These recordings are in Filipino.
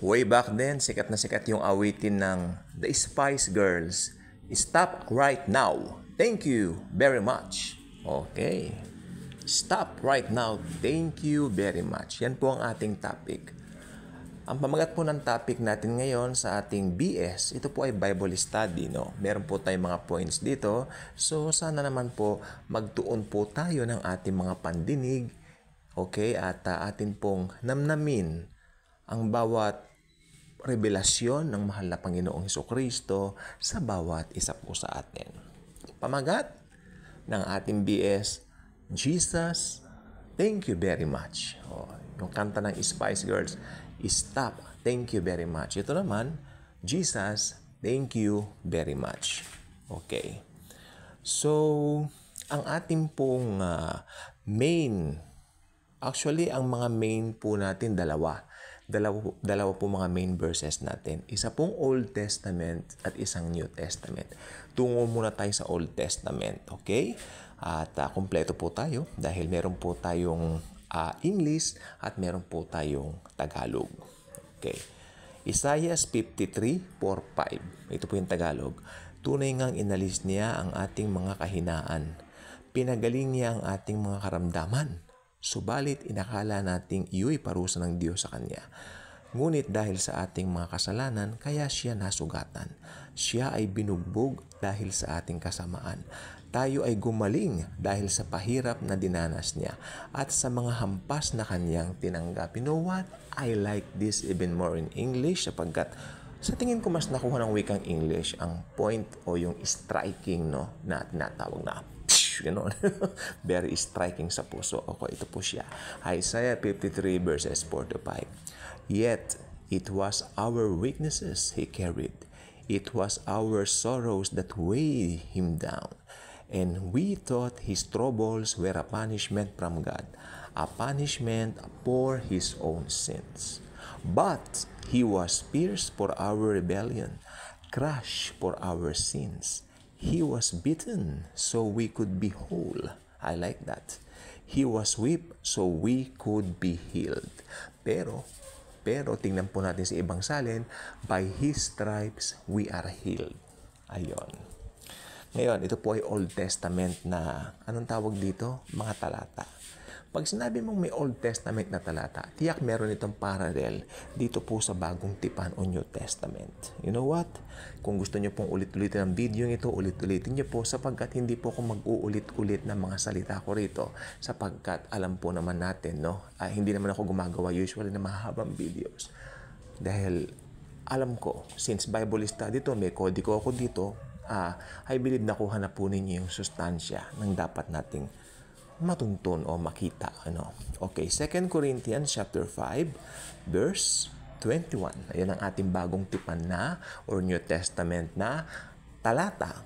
Way back then, sikat na sikat yung awitin ng The Spice Girls. Stop right now. Thank you very much. Okay. Stop right now. Thank you very much. Yan po ang ating topic. Ang pamagat po ng topic natin ngayon sa ating BS, ito po ay Bible study, no? Meron po tayong mga points dito. So, sana naman po magtuon po tayo ng ating mga pandinig, okay? At atin pong namnamin ang bawat revelasyon ng mahal na Panginoong Hesukristo sa bawat isa po sa atin. Pamagat ng ating BS, Jesus, thank you very much. Yung kanta ng Spice Girls, Stop, thank you very much. Ito naman, Jesus, thank you very much. Okay. So, ang ating pong actually, ang mga main po natin, dalawa po mga main verses natin. Isa pong Old Testament at isang New Testament. Tungo muna tayo sa Old Testament, okay? At kumpleto po tayo dahil meron po tayong English at meron po tayong Tagalog. Okay. Isaiah 53:4-5. Ito po yung Tagalog. Tunay ngang inalis niya ang ating mga kahinaan. Pinagaling niya ang ating mga karamdaman. Subalit inakala nating iyo'y parusa ng Diyos sa Kanya. Ngunit dahil sa ating mga kasalanan, kaya siya nasugatan. Siya ay binugbog dahil sa ating kasamaan. Tayo ay gumaling dahil sa pahirap na dinanas niya at sa mga hampas na kanyang tinanggap. You know what? I like this even more in English sapagkat sa tingin ko mas nakuha ng wikang English ang point o yung striking, no, na tinatawag na gano'n. Very striking sa puso. Okay, ito po siya. Isaiah 53 verses 4-5. Yet, it was our weaknesses He carried. It was our sorrows that weighed Him down. And we thought His troubles were a punishment from God, a punishment for His own sins. But He was pierced for our rebellion, crushed for our sins. He was beaten so we could be whole. I like that. He was whipped so we could be healed. Pero tingnan po natin sa ibang salin, by His stripes we are healed. Ayon. Ngayon, ito po ay Old Testament na, anong tawag dito? Mga talata. Pag sinabi mong may Old Testament na talata, tiyak meron itong parallel dito po sa Bagong Tipan o New Testament. You know what? Kung gusto nyo pong ulit-ulitin ang video ito, ulit-ulitin nyo po sapagkat hindi po ako mag-uulit-ulit ng mga salita ko rito sapagkat alam po naman natin, no? Hindi naman ako gumagawa usually ng mahabang videos. Dahil alam ko, since Bible study to, may kodiko ako dito, I believe nakuha na po ninyo yung sustansya ng dapat nating matuntun o makita. Okay, 2 Corinthians chapter 5, verse 21. Ayan ang ating bagong tipan na or New Testament na talata.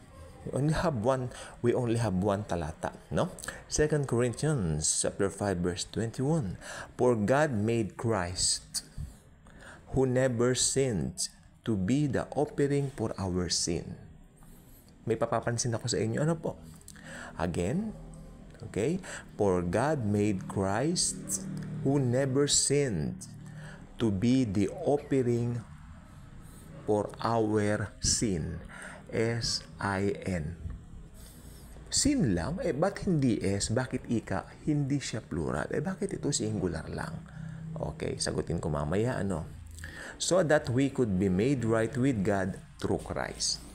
We only have one talata, no? 2 Corinthians chapter 5, verse 21. For God made Christ, who never sinned, to be the offering for our sin. May papapansin ako sa inyo. Ano po? Again, okay? For God made Christ, who never sinned, to be the offering for our sin. S-I-N. Sin lang? Ba't hindi S? Bakit ika? Hindi siya plural. Bakit ito singular lang? Okay, sagutin ko mamaya. So that we could be made right with God through Christ.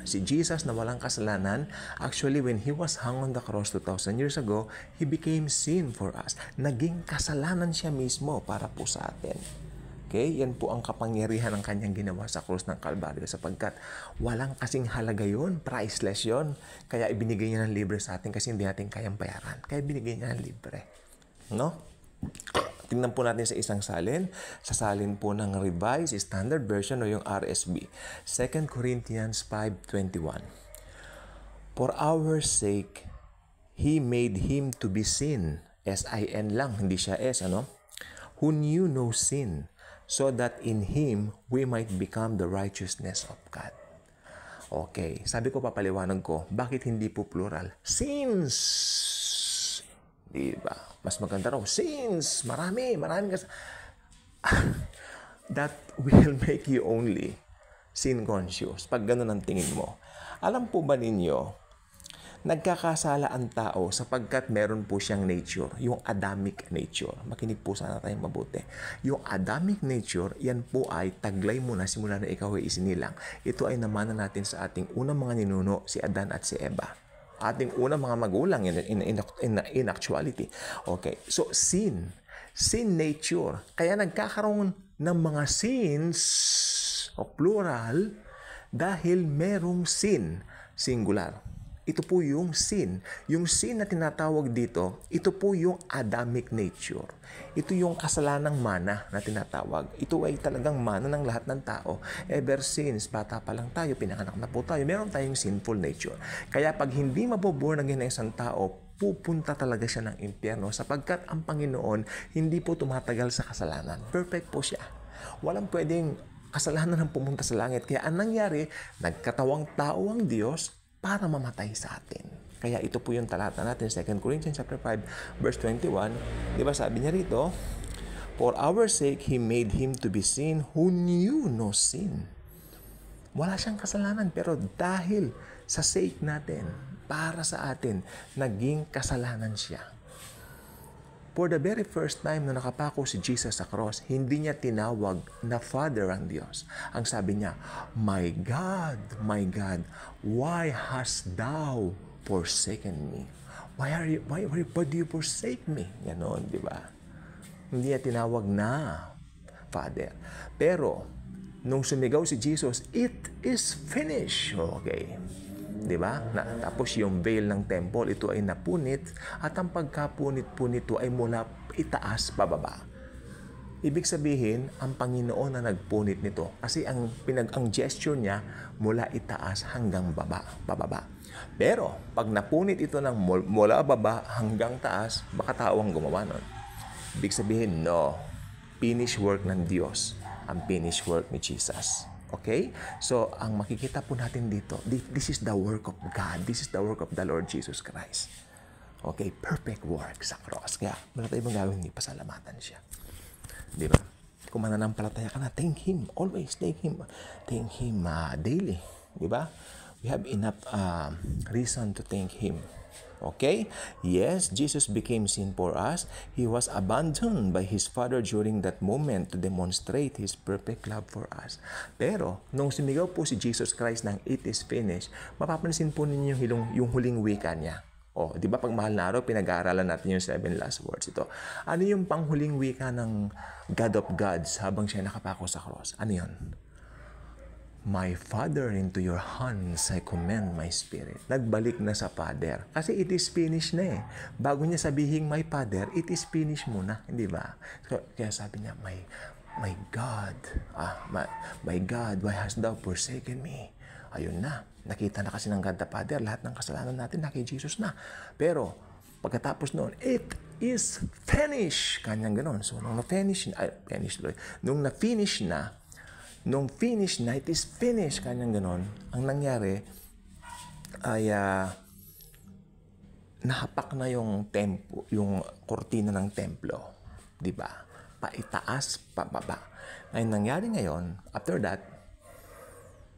Si Jesus na walang kasalanan, actually when He was hung on the cross 2,000 years ago, He became sin for us. Naging kasalanan siya mismo para po sa atin. Okay? Yan po ang kapangyarihan ng Kanyang ginawa sa krus ng Kalbaryo sapagkat walang kasing halaga yun, priceless yun. Kaya ibinigay niya ng libre sa atin kasi hindi natin kayang bayaran. Kaya ibinigay niya ng libre. No? Tingnan po natin sa isang salin. Sa salin po ng Revised Standard Version o yung RSV. 2 Corinthians 5:21. For our sake, He made Him to be sin. S-I-N lang, hindi siya S, Who knew no sin, so that in Him we might become the righteousness of God. Okay, sabi ko papaliwanag ko, bakit hindi po plural? Sins! Diba? Mas maganda raw, sins! Marami kasi. that will make you only sin conscious. Pag ganun ang tingin mo. Alam po ba ninyo, nagkakasala ang tao sapagkat meron po siyang nature, yung Adamic nature. Makinig po sana tayong mabuti. Yung Adamic nature, yan po ay taglay mo na simula na ikaw ay isinilang. Ito ay namana natin sa ating unang mga ninuno, si Adan at si Eva. Ating unang mga magulang in actuality. Okay, so sin nature. Kaya nagkakaroon ng mga sins o plural dahil merong sin, singular. Ito po yung sin. Yung sin na tinatawag dito, ito po yung Adamic nature. Ito yung kasalanang mana na tinatawag. Ito ay talagang mana ng lahat ng tao. Ever since, bata pa lang tayo, pinanganak na po tayo, meron tayong sinful nature. Kaya pag hindi maboborn again ng isang tao, pupunta talaga siya ng impyerno sapagkat ang Panginoon hindi po tumatagal sa kasalanan. Perfect po siya. Walang pwedeng kasalanan ng pumunta sa langit. Kaya ang nangyari, nagkatawang tao ang Diyos para mamatay sa atin. Kaya ito po yung talata natin, 2 Corinthians chapter 5, verse 21. Di ba sabi niya rito, for our sake, He made Him to be sin who knew no sin. Wala siyang kasalanan, pero dahil sa sake natin, para sa atin, naging kasalanan siya. For the very first time na nakapako si Jesus sa cross, hindi niya tinawag na Father ang Diyos. Ang sabi niya, my God, why hast thou forsaken me? Why do you forsake me? Ganon, di ba? Hindi niya tinawag na Father. Pero, nung sumigaw si Jesus, it is finished. Okay. Diba? Tapos yung veil ng temple, ito ay napunit at ang pagkapunit po nito ay mula itaas pababa. Ibig sabihin, ang Panginoon na nagpunit nito kasi ang gesture niya mula itaas hanggang pababa. Pero pag napunit ito ng mula baba hanggang taas, baka tao ang gumawa nun. Ibig sabihin, no. Finished work ng Diyos ang finished work ni Jesus. Okay? So, ang makikita po natin dito, this is the work of God. This is the work of the Lord Jesus Christ. Okay? Perfect work sa cross. Kaya, wala tayong gagawin, hindi pasalamatan siya. Di ba? Kung mananampalataya ka na, thank Him. Always thank Him. Thank Him daily. Di ba? We have enough reason to thank Him. Okay? Yes, Jesus became sin for us. He was abandoned by His Father during that moment to demonstrate His perfect love for us. Pero, nung sumigaw po si Jesus Christ ng it is finished, mapapansin po ninyo yung huling wika niya. O, di ba pag mahal na araw, pinag-aaralan natin yung 7 last words ito. Ano yung panghuling wika ng God of Gods habang siya nakapako sa cross? Ano yun? My Father, into your hands I commend my spirit. Nagbalik na sa Father. Kasi it is finished na eh. Bago niya sabihin, my Father, it is finished muna. Hindi ba? So, kaya sabi niya, my God, my God, why hast thou forsaken me? Ayun na. Nakita na kasi ng God the Father, lahat ng kasalanan natin na kay Jesus na. Pero, pagkatapos noon, it is finished. Kanyang ganon. So, nung na-finish na, it is finished, kanyang ganon, ang nangyari ay nahapak na yung kortina ng templo. Diba? Paitaas, pababa. Ang nangyari ngayon, after that,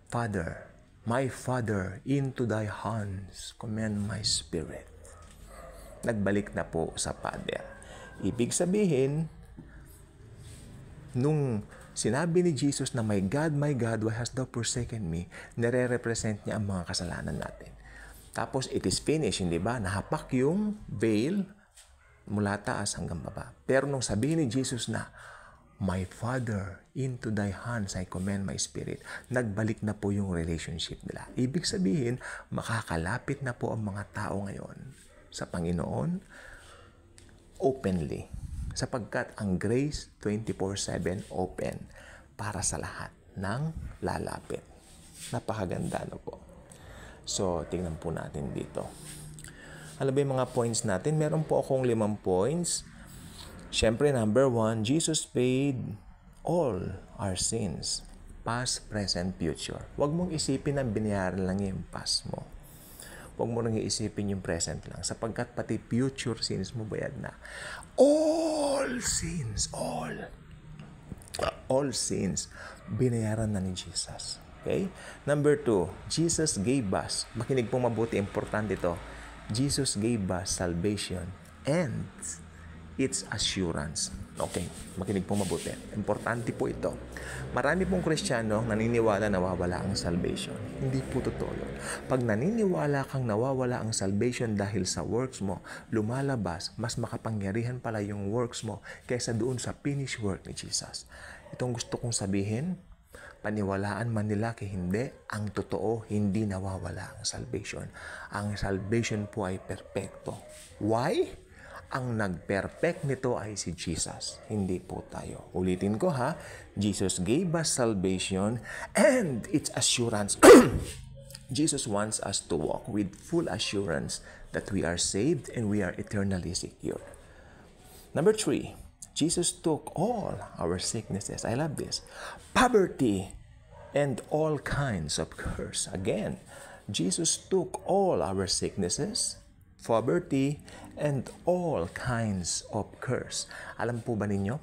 Father, my Father, into thy hands commend my spirit. Nagbalik na po sa Father. Ibig sabihin, nung sinabi ni Jesus na, my God, why hast thou forsaken me? Nire-represent niya ang mga kasalanan natin. Tapos, it is finished, hindi ba? Nahapak yung veil mula taas hanggang baba. Pero nung sabihin ni Jesus na, my Father, into thy hands I commend my spirit, nagbalik na po yung relationship nila. Ibig sabihin, makakalapit na po ang mga tao ngayon sa Panginoon openly. Sapagkat ang grace 24/7 open para sa lahat ng lalapit. Napakaganda na po. So, tingnan po natin dito. Ano ba yung mga points natin? Meron po akong 5 points. Siyempre, number 1, Jesus paid all our sins. Past, present, future. Huwag mong isipin na binayaran lang yung past mo. Huwag mo nang iisipin yung present lang. Sapagkat pati future sins mo bayad na. All sins, all. All sins, binayaran na ni Jesus. Okay? Number 2, Jesus gave us, makinig pong mabuti, importante ito, Jesus gave us salvation and its assurance. Okay, makinig pong mabuti. Importante po ito. Marami pong Kristiyano naniniwala nawawala ang salvation. Hindi po totoo yun. Pag naniniwala kang nawawala ang salvation dahil sa works mo, lumalabas, mas makapangyarihan pala yung works mo kaysa doon sa finished work ni Jesus. Itong gusto kong sabihin, paniwalaan man nila kay hindi, ang totoo, hindi nawawala ang salvation. Ang salvation po ay perpekto. Why? Ang nag-perfect nito ay si Jesus, hindi po tayo. Ulitin ko ha, Jesus gave us salvation and its assurance. Jesus wants us to walk with full assurance that we are saved and we are eternally secure. Number 3, Jesus took all our sicknesses. I love this. Poverty and all kinds of curse. Again, Jesus took all our sicknesses, poverty, and all kinds of curse. Alam po ba ninyo?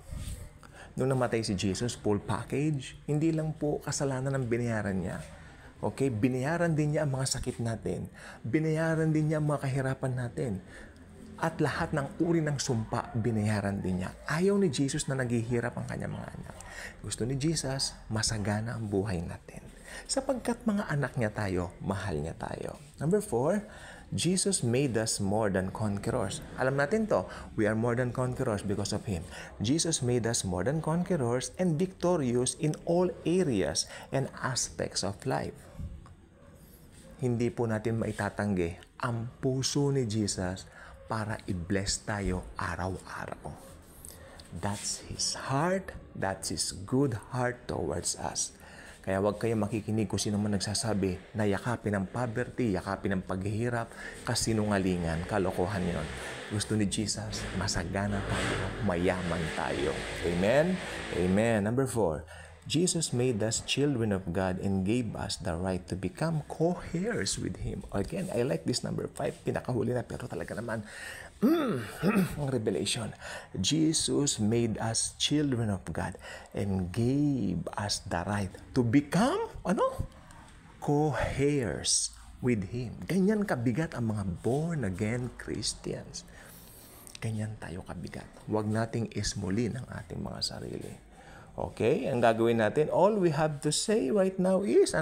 Nung namatay si Jesus, full package, hindi lang po kasalanan ang binayaran niya. Okay? Binayaran din niya ang mga sakit natin. Binayaran din niya ang mga kahirapan natin. At lahat ng uri ng sumpa, binayaran din niya. Ayaw ni Jesus na naghihirap ang kanyang mga anak. Gusto ni Jesus, masagana ang buhay natin. Sapagkat mga anak niya tayo, mahal niya tayo. Number 4, Jesus made us more than conquerors. Alam natin to, we are more than conquerors because of Him. Jesus made us more than conquerors and victorious in all areas and aspects of life. Hindi po natin maitatanggi ang puso ni Jesus para i-bless tayo araw-araw. That's His heart, that's His good heart towards us. Kaya huwag kayo makikinig kung sino man nagsasabi na yakapin ang poverty, yakapin ang paghihirap, kasinungalingan, kalokohan yon. Gusto ni Jesus, masagana tayo, mayaman tayo. Amen? Amen. Number 4, Jesus made us children of God and gave us the right to become co-heirs with Him. Again, I like this number 5. Pinakahuli na, pero talaga naman, ang revelation. Jesus made us children of God and gave us the right to become, co-heirs with Him. Ganyan kabigat ang mga born-again Christians. Ganyan tayo kabigat. Huwag nating ismulin ang ating mga sarili. Okay? Ang gagawin natin, all we have to say right now is,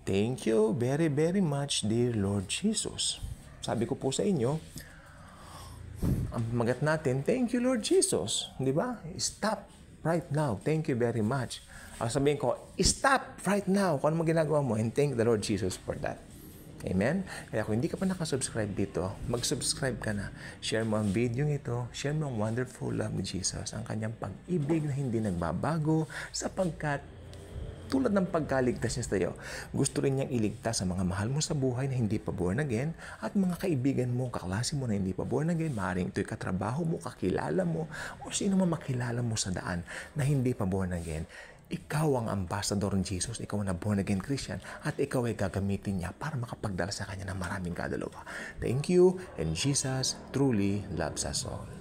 thank you very, very much, dear Lord Jesus. Sabi ko po sa inyo, ang magat natin, thank you, Lord Jesus. Di ba? Stop right now. Thank you very much. Ang sabihin ko, stop right now kung ano ginagawa mo and thank the Lord Jesus for that. Amen? Kaya kung hindi ka pa nakasubscribe dito, mag-subscribe ka na. Share mo ang video ito. Share mo ang wonderful love ni Jesus. Ang kanyang pag-ibig na hindi nagbabago sapagkat tulad ng pagkaligtas niya sa iyo, gusto rin niyang iligtas sa mga mahal mo sa buhay na hindi pa born again at mga kaibigan mo, kaklase mo na hindi pa born again, maaaring ito'y katrabaho mo, kakilala mo, o sino man makilala mo sa daan na hindi pa born again. Ikaw ang ambassador ng Jesus, ikaw na born again Christian, at ikaw ay gagamitin niya para makapagdala sa kanya ng maraming kadalawa. Thank you, and Jesus truly loves us all.